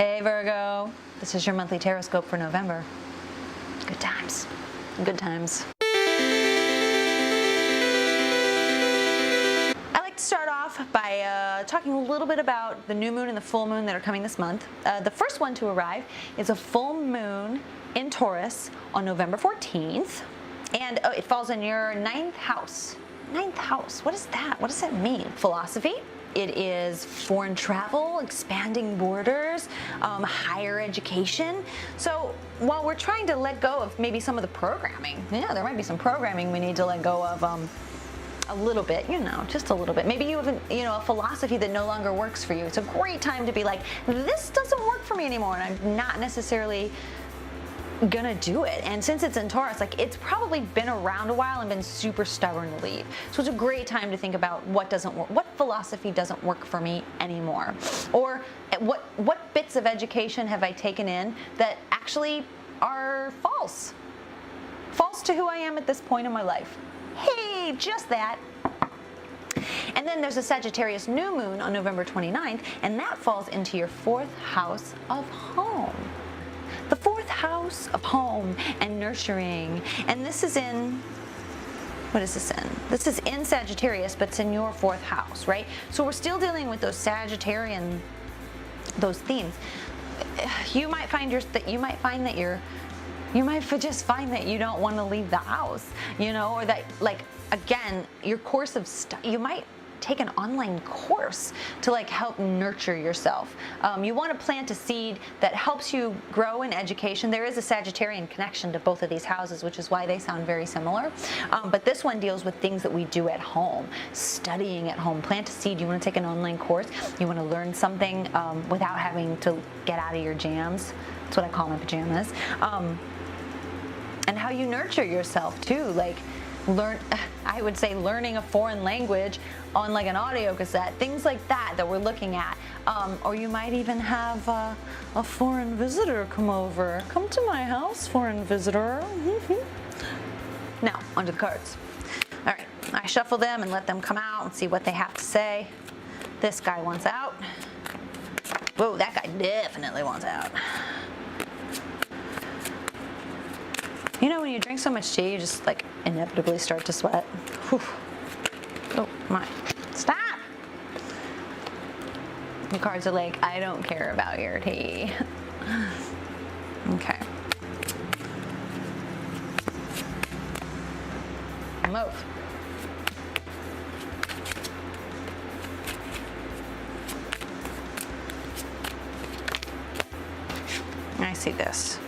Hey Virgo, this is your monthly Tarotscope for November. Good times, good times. I like to start off by talking a little bit about the new moon and the full moon that are coming this month. The first one to arrive is a full moon in Taurus on November 14th, and it falls in your 9th house. 9th house, what is that? What does that mean? Philosophy. It is foreign travel, expanding borders, higher education. So while we're trying to let go of maybe some of the programming, yeah, there might be some programming we need to let go of a little bit, just a little bit. Maybe you have a philosophy that no longer works for you. It's a great time to be like, this doesn't work for me anymore, and I'm not necessarily gonna do it. And since it's in Taurus, like, it's probably been around a while and been super stubborn to leave. So it's a great time to think about what doesn't work, what philosophy doesn't work for me anymore, or what bits of education have I taken in that actually are false to who I am at this point in my life. Hey, just that. And then there's a Sagittarius new moon on November 29th, and that falls into your 4th house of home. The 4th house of home and nurturing. And this is in, what is this in? This is in Sagittarius, but it's in your 4th house, right? So we're still dealing with those Sagittarian, those themes. You might just find that you don't want to leave the house, or that, like, again, your course of you might take an online course to help nurture yourself. You want to plant a seed that helps you grow in education. There is a Sagittarian connection to both of these houses, which is why they sound very similar. But this one deals with things that we do at home, studying at home. Plant a seed. You want to take an online course. You want to learn something without having to get out of your jams. That's what I call my pajamas. And how you nurture yourself too, I would say learning a foreign language on an audio cassette, things like that we're looking at. Or you might even have a foreign visitor come over. Come to my house, foreign visitor. Now, onto the cards. All right, I shuffle them and let them come out and see what they have to say. This guy wants out. Whoa, that guy definitely wants out. When you drink so much tea, you just inevitably start to sweat. Whew. Oh my, stop! The cards are like, I don't care about your tea. Okay. Move. I see this.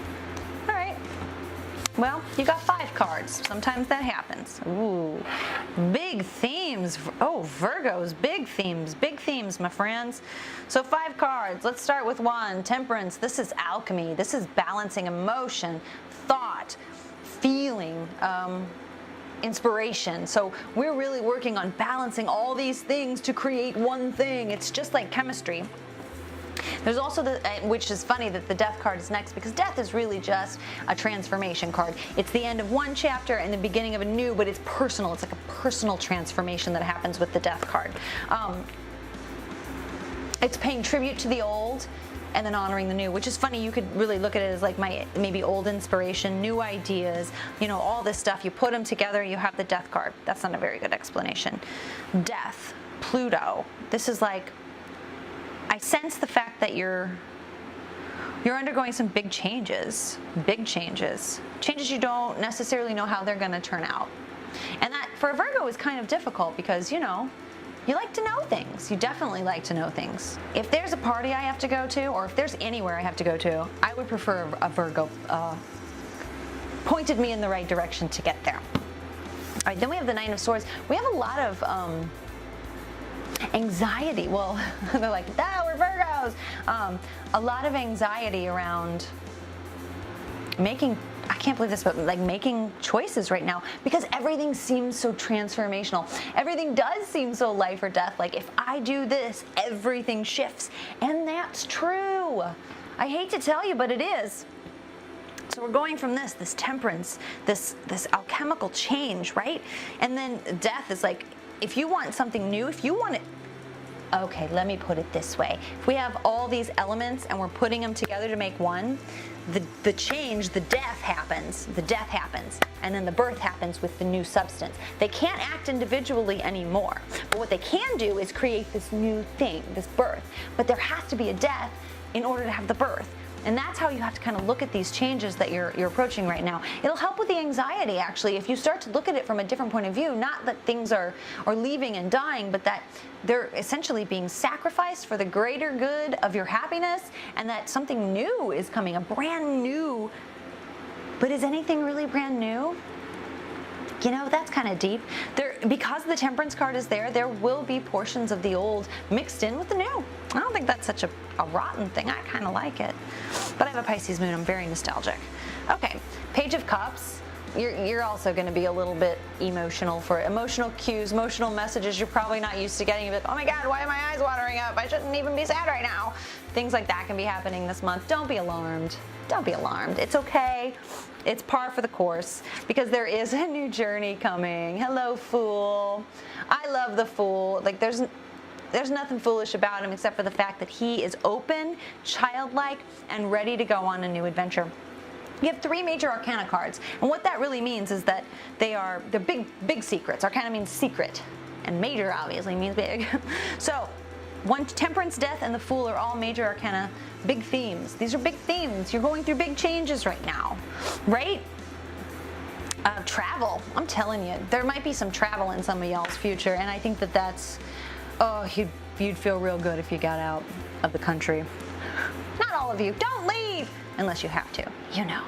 Well, you got 5 cards. Sometimes that happens. Ooh, big themes. Oh, Virgos, big themes, my friends. So 5 cards. Let's start with 1, Temperance. This is alchemy. This is balancing emotion, thought, feeling, inspiration. So we're really working on balancing all these things to create one thing. It's just like chemistry. There's also which is funny that the Death card is next, because Death is really just a transformation card. It's the end of one chapter and the beginning of a new, but it's personal. It's like a personal transformation that happens with the Death card. It's paying tribute to the old and then honoring the new, which is funny. You could really look at it as maybe old inspiration, new ideas, all this stuff. You put them together, you have the Death card. That's not a very good explanation. Death, Pluto. This is I sense the fact that you're undergoing some big changes changes you don't necessarily know how they're going to turn out. And that for a Virgo is kind of difficult because you like to know things. You definitely like to know things. If there's a party I have to go to, or if there's anywhere I have to go to, I would prefer a Virgo pointed me in the right direction to get there. All right, then we have the Nine of Swords. We have a lot of anxiety. Well, they're like, we're Virgos. A lot of anxiety around making, I can't believe this, but making choices right now, because everything seems so transformational. Everything does seem so life or death. If I do this, everything shifts. And that's true. I hate to tell you, but it is. So we're going from this temperance, this alchemical change, right? And then death is if you want something new, if you want Okay, let me put it this way. If we have all these elements and we're putting them together to make one, the change, the death happens, and then the birth happens with the new substance. They can't act individually anymore, but what they can do is create this new thing, this birth. But there has to be a death in order to have the birth. And that's how you have to kind of look at these changes that you're approaching right now. It'll help with the anxiety, actually, if you start to look at it from a different point of view, not that things are leaving and dying, but that they're essentially being sacrificed for the greater good of your happiness, and that something new is coming, a brand new. But is anything really brand new? You know, that's kind of deep. Because the Temperance card is there will be portions of the old mixed in with the new. I don't think that's such a rotten thing. I kind of like it. But I have a Pisces moon. I'm very nostalgic. Okay, Page of Cups. You're also going to be a little bit emotional for emotional cues, emotional messages you're probably not used to getting. You're like, oh my God, why are my eyes watering up? I shouldn't even be sad right now. Things like that can be happening this month. Don't be alarmed. Don't be alarmed. It's okay. It's par for the course, because there is a new journey coming. Hello, Fool. I love the Fool. Like, there's nothing foolish about him except for the fact that he is open, childlike, and ready to go on a new adventure. You have 3 major arcana cards, and what that really means is that they're big secrets. Arcana means secret, and major obviously means big. So, Temperance, Death, and the Fool are all major arcana, big themes. These are big themes. You're going through big changes right now, right? Travel. I'm telling you, there might be some travel in some of y'all's future, and I think that's, oh, you'd feel real good if you got out of the country. Not all of you. Don't leave unless you have to, you know.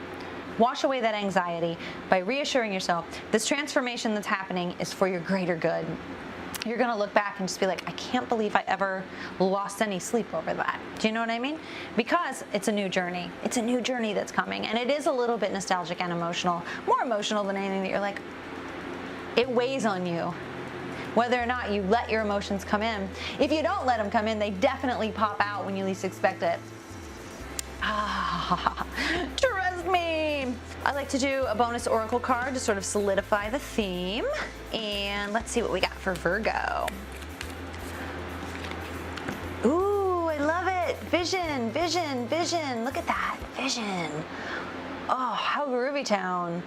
Wash away that anxiety by reassuring yourself this transformation that's happening is for your greater good. You're going to look back and just be like, I can't believe I ever lost any sleep over that. Do you know what I mean? Because it's a new journey. It's a new journey that's coming. And it is a little bit nostalgic and emotional. More emotional than anything that you're like, it weighs on you. Whether or not you let your emotions come in. If you don't let them come in, they definitely pop out when you least expect it. Trust me. I like to do a bonus oracle card to sort of solidify the theme. And let's see what we got for Virgo. Ooh, I love it. Vision, vision, vision. Look at that. Vision. Oh, how groovy town.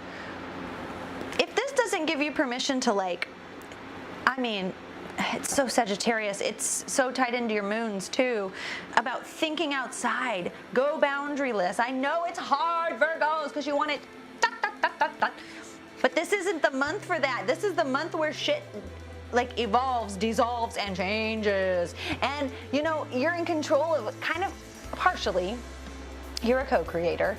If this doesn't give you permission to, like, I mean, it's so Sagittarius. It's so tied into your moons too, about thinking outside. Go boundaryless. I know it's hard, Virgos, because you want it but this isn't the month for that. This is the month where shit like evolves, dissolves, and changes. And you know, you're in control of kind of partially. You're a co-creator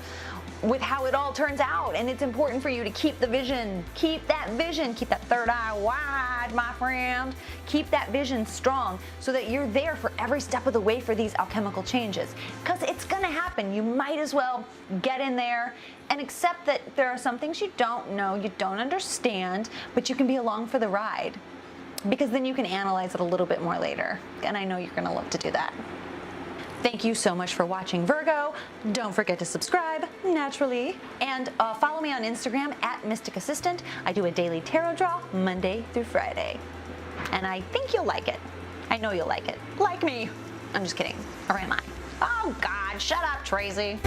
with how it all turns out, and it's important for you to keep the vision, keep that third eye wide, my friend. Keep that vision strong so that you're there for every step of the way for these alchemical changes, because it's gonna happen. You might as well get in there and accept that there are some things you don't know, you don't understand, but you can be along for the ride, because then you can analyze it a little bit more later, and I know you're gonna love to do that. Thank you so much for watching, Virgo. Don't forget to subscribe, naturally, and follow me on Instagram at Mystic Assistant. I do a daily tarot draw Monday through Friday, and I think you'll like it. I know you'll like it. Like me. I'm just kidding. Or am I? Oh God, shut up, Tracy.